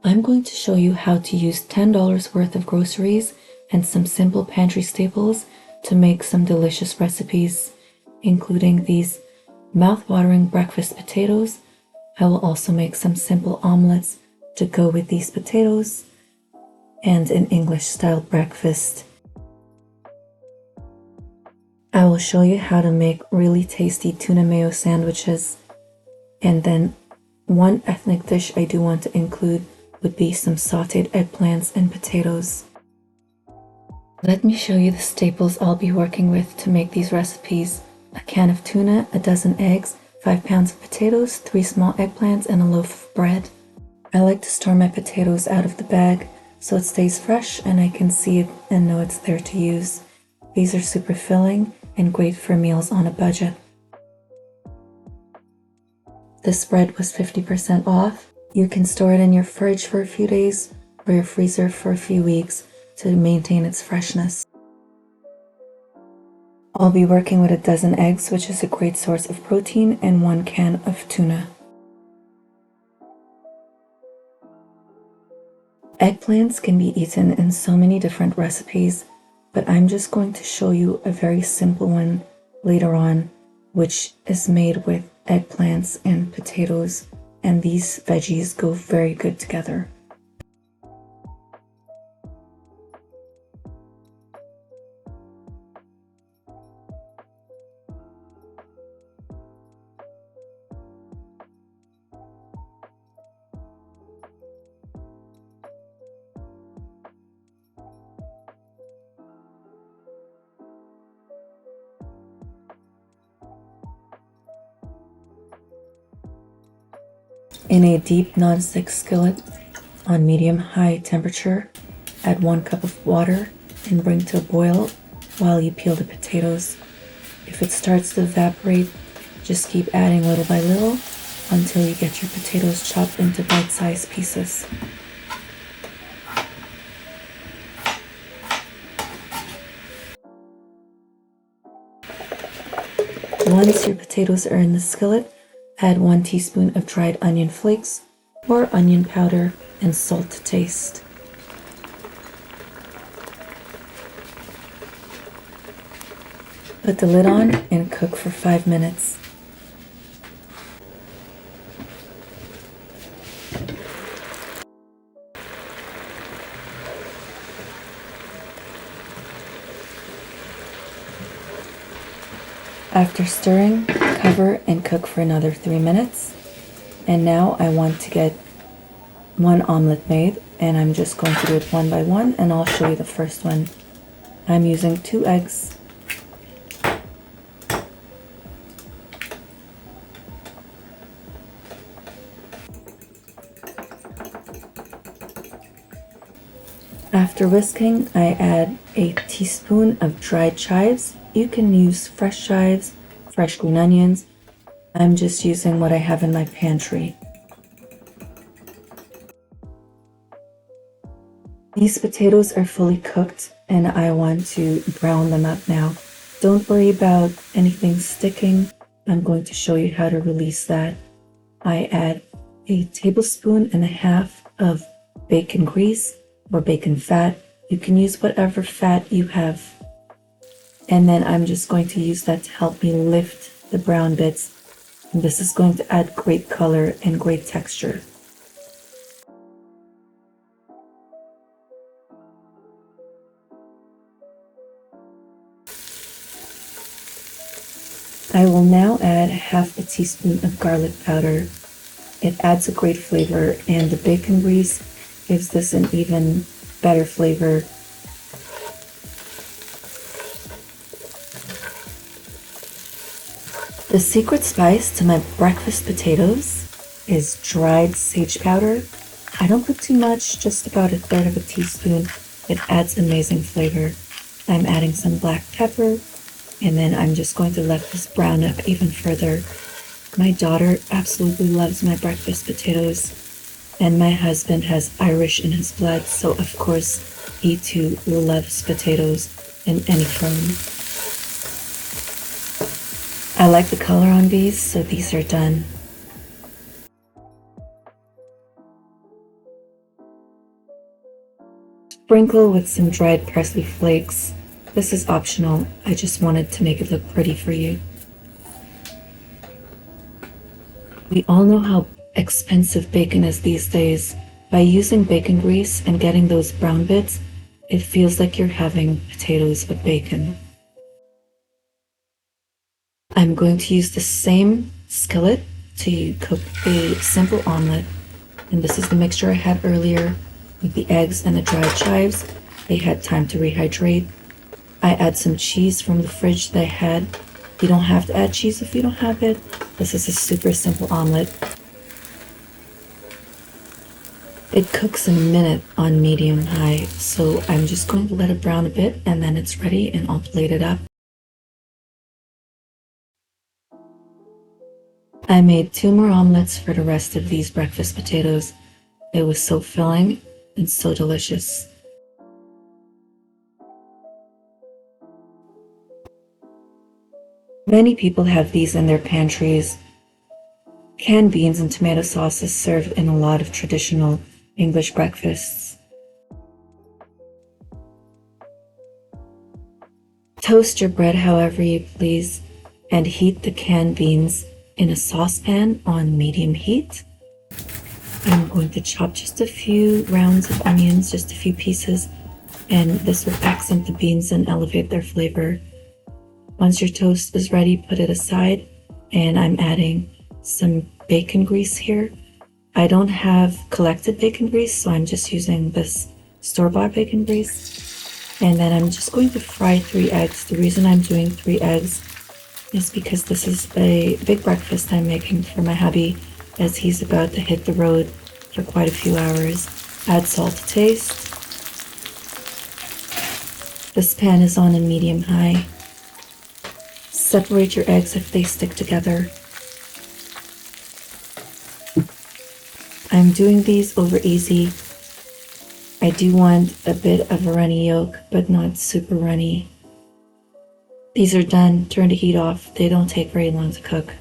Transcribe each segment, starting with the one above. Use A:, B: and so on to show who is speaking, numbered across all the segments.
A: I'm going to show you how to use $10 worth of groceries and some simple pantry staples to make some delicious recipes, including these mouth-watering breakfast potatoes. I will also make some simple omelets to go with these potatoes and an English-style breakfast. I will show you how to make really tasty tuna mayo sandwiches, and then one ethnic dish I do want to include would be some sauteed eggplants and potatoes. Let me show you the staples I'll be working with to make these recipes: a can of tuna, a dozen eggs, 5 pounds of potatoes, 3 small eggplants, and a loaf of bread. I like to store my potatoes out of the bag so it stays fresh and I can see it and know it's there to use. These are super filling and great for meals on a budget. This bread was 50% off. You can store it in your fridge for a few days or your freezer for a few weeks to maintain its freshness. I'll be working with a dozen eggs, which is a great source of protein, and 1 can of tuna. Eggplants can be eaten in so many different recipes, but I'm just going to show you a very simple one later on, which is made with eggplants and potatoes, and these veggies go very good together. In a deep non-stick skillet on medium-high temperature, add 1 cup of water and bring to a boil while you peel the potatoes. If it starts to evaporate, just keep adding little by little until you get your potatoes chopped into bite-sized pieces. Once your potatoes are in the skillet, add 1 teaspoon of dried onion flakes or onion powder and salt to taste. Put the lid on and cook for 5 minutes. After stirring, cover and cook for another 3 minutes. And now I want to get 1 omelette made, and I'm just going to do it one by one, and I'll show you the first one. I'm using 2 eggs. After whisking, I add a teaspoon of dried chives. You can use fresh chives, fresh green onions. I'm just using what I have in my pantry. These potatoes are fully cooked and I want to brown them up now. Don't worry about anything sticking. I'm going to show you how to release that. I add a tablespoon and a half of bacon grease or bacon fat. You can use whatever fat you have. And then I'm just going to use that to help me lift the brown bits. And this is going to add great color and great texture. I will now add half a teaspoon of garlic powder. It adds a great flavor, and the bacon grease gives this an even better flavor. The secret spice to my breakfast potatoes is dried sage powder. I don't put too much, just about 1/3 of a teaspoon. It adds amazing flavor. I'm adding some black pepper, and then I'm just going to let this brown up even further. My daughter absolutely loves my breakfast potatoes, and my husband has Irish in his blood, so of course he too loves potatoes in any form. I like the color on these, so these are done. Sprinkle with some dried parsley flakes. This is optional, I just wanted to make it look pretty for you. We all know how expensive bacon is these days. By using bacon grease and getting those brown bits, it feels like you're having potatoes with bacon. I'm going to use the same skillet to cook a simple omelette, and this is the mixture I had earlier with the eggs and the dried chives. They had time to rehydrate. I add some cheese from the fridge that I had. You don't have to add cheese if you don't have it. This is a super simple omelette. It cooks in a minute on medium high, so I'm just going to let it brown a bit and then it's ready and I'll plate it up. I made 2 more omelettes for the rest of these breakfast potatoes. It was so filling and so delicious. Many people have these in their pantries. Canned beans and tomato sauce is served in a lot of traditional English breakfasts. Toast your bread however you please and heat the canned beans in a saucepan on medium heat. I'm going to chop just a few rounds of onions, just a few pieces, and this will accent the beans and elevate their flavor. Once your toast is ready, put it aside, and I'm adding some bacon grease here. I don't have collected bacon grease, so I'm just using this store-bought bacon grease. And then I'm just going to fry 3 eggs. The reason I'm doing 3 eggs is because this is a big breakfast I'm making for my hubby as he's about to hit the road for quite a few hours. Add salt to taste. This pan is on a medium high. Separate your eggs if they stick together. I'm doing these over easy. I do want a bit of a runny yolk, but not super runny. These are done. Turn the heat off. They don't take very long to cook.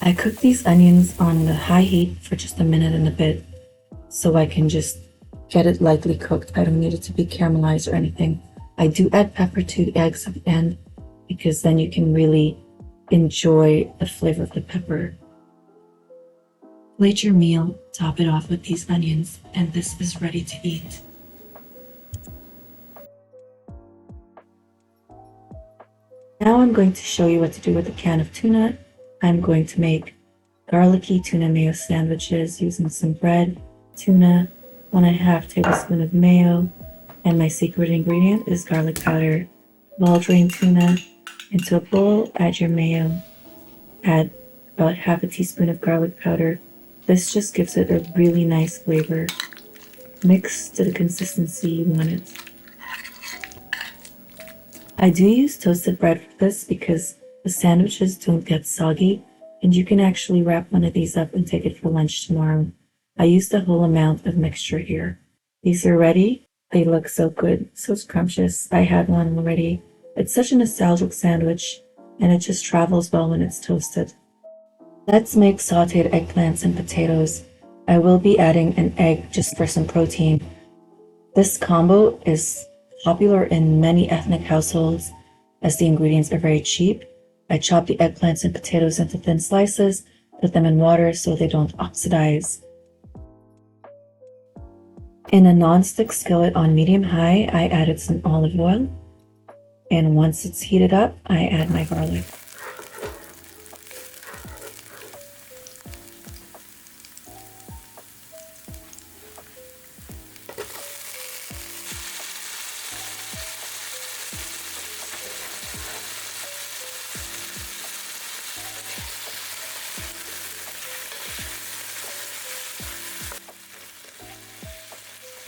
A: I cook these onions on the high heat for just a minute and a bit, so I can just get it lightly cooked. I don't need it to be caramelized or anything. I do add pepper to the eggs at the end because then you can really enjoy the flavor of the pepper. Plate your meal, top it off with these onions, and this is ready to eat. Now I'm going to show you what to do with a can of tuna. I'm going to make garlicky tuna mayo sandwiches using some bread, tuna, 1.5 tablespoons of mayo, and my secret ingredient is garlic powder. Well-drained tuna. Into a bowl, add your mayo. Add about 1/2 teaspoon of garlic powder. This just gives it a really nice flavor. Mix to the consistency you want it. I do use toasted bread for this because the sandwiches don't get soggy, and you can actually wrap one of these up and take it for lunch tomorrow. I used the whole amount of mixture here. These are ready. They look so good, so scrumptious. I had one already. It's such a nostalgic sandwich, and it just travels well when it's toasted. Let's make sauteed eggplants and potatoes. I will be adding an egg just for some protein. This combo is popular in many ethnic households as the ingredients are very cheap. I chop the eggplants and potatoes into thin slices, put them in water so they don't oxidize. In a non-stick skillet on medium-high, I added some olive oil, and once it's heated up, I add my garlic.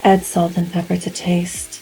A: Add salt and pepper to taste.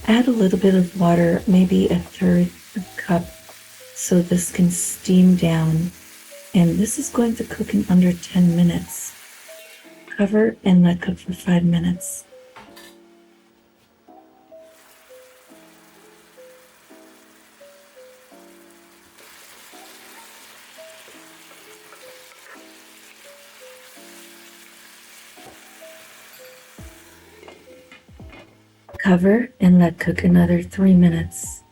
A: Add a little bit of water, maybe 1/3 cup, so this can steam down. And this is going to cook in under 10 minutes. Cover and let cook for 5 minutes. Cover and let cook another 3 minutes.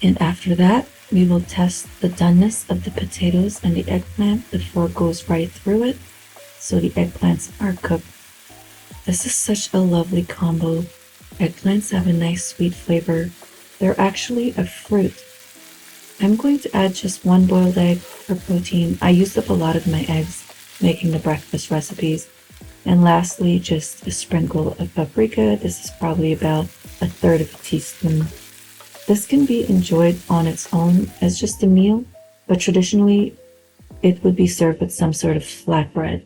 A: And after that, we will test the doneness of the potatoes and the eggplant before it goes right through it, so the eggplants are cooked. This is such a lovely combo. Eggplants have a nice sweet flavor. They're actually a fruit. I'm going to add just 1 boiled egg for protein. I used up a lot of my eggs making the breakfast recipes. And lastly, just a sprinkle of paprika. This is probably about 1/3 of a teaspoon. This can be enjoyed on its own as just a meal, but traditionally it would be served with some sort of flatbread.